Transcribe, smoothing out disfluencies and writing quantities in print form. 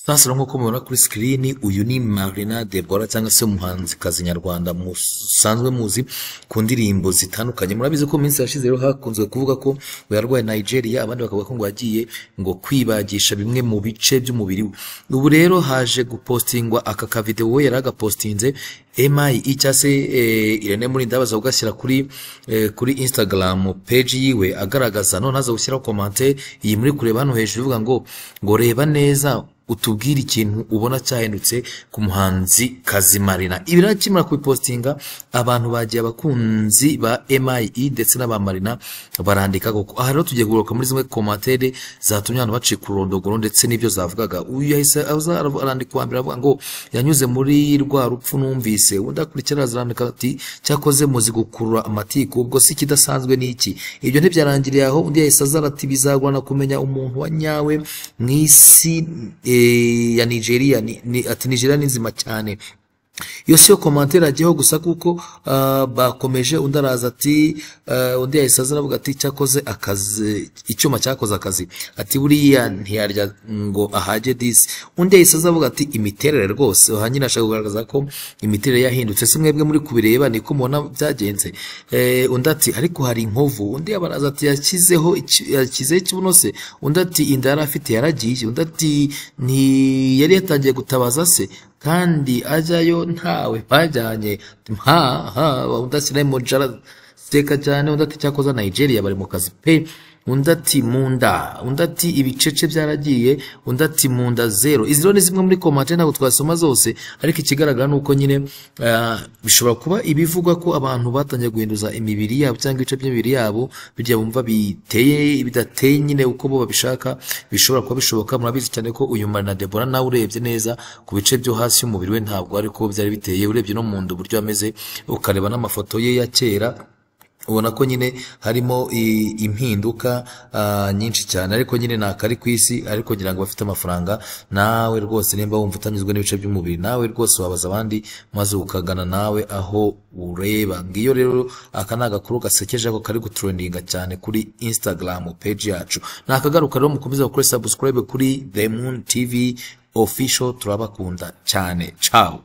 Sasa nkuko mubona kuri screen uyu ni Marina Deborah cyangwa se umuhanzi kazi nyarwanda musanzwe muzi ku ndirimbo zitandukanye. Murabize ko minsi yashize rero hakunzwe kuvuga ko yarwaye Nigeria, abandi bakavuga ko ngo yagiye ngo kwibagisha bimwe mu bice by'umubiri we. Ubu rero haje gupostingwa aka video we yaragapostinze MI cyase Irene muri ndabaza ugashyira kuri Instagram page yiwe agaragaza none aza gushyira comment iyi muri kureba hano hejuru ivuga ngo reba neza utubwira ikintu ubona cyahindutse ku muhanzi kazi Marina. Ibira kimara kubipostinga abantu bagiye abakunzi ba MI ndetse n'aba Marina barandika koko. Aha rero tugiye kugaruka muri zimwe commentaire zatumye abantu bacika urondogoro ndetse n'ibyo zavugaga. Uyu yahise arandika wa mbere avuga ngo yanyuze muri rwa rupfu numvise, undakurikira azarandika ati cyakoze muzi gukurura amatiko ubwo si kidasanzwe n'iki. Ibyo ntibyarangiriye aho, undi yahise azarati bizagwana kumenya umuntu wa nyawe mwisi ya Nigeria ati Nigeria ni nzima cyane. Iyo siyo commentaire agiyeho gusa kuko bakomeje undaraza ati undi yahise azaravuga ati cyakoze akazi, icyuma cyakoze akazi ati buriya ntiyarya ngo ahage disi. Undi yahise azavuga ati imiterere rwose hanyine ashaka kugaragaza ko imiterere yahindutse. Si mwebwe muri kubireba niko mubona byagenze. Undi ati ariko hari inkovu. Undi abaraza ati yakizeho ikibuno se. Undi ati inda yari afite yaragiye. Undi ati ni yari yatangiye gutabaza se kandi ajyayo ntawe bajyanye udashyira mojara steka cyane. Undati cyakoza Nigeria bari mu kazi pe. Undati munda, undati ibicece byaragiye, undati munda zero. Iziro ni zimwe muri commentaire ntabwo twasoma zose, ariko ikigaragara nuko nyine bishobora kuba ibivugwa ko abantu batangiye guhinduza imibiri yabo cyangwa ibice by'imibiri yabo bijya bumva bidateye nyine uko bo babishaka. Bishobora kuba bishoboka. Murabizi cyane ko uyu Marina Deborah nawe urebye neza ku bice byo hasi y'umubiri we ntabwo ariko byari biteye. Urebye no mu nda uburyo ameze, ukareba n'amafoto ye ya kera, ubona ko nyine harimo impinduka nyinshi cyane. Ariko nyine nakari kwisi, ariko ngira ngo bafite amafaranga. Nawe rwose nimba wumva utanyuzwe n'ibice by'umubiri, nawe rwose wabaza abandi maze ukagana nawe aho ureba. Ngiyo rero aka nagakuru gasekeje ko kari gutrendinga cyane kuri Instagram page yacu. Nakagaruka rero mukomeza gukora subscribe kuri The Moon TV official. Turabakunda cyane. Ciao.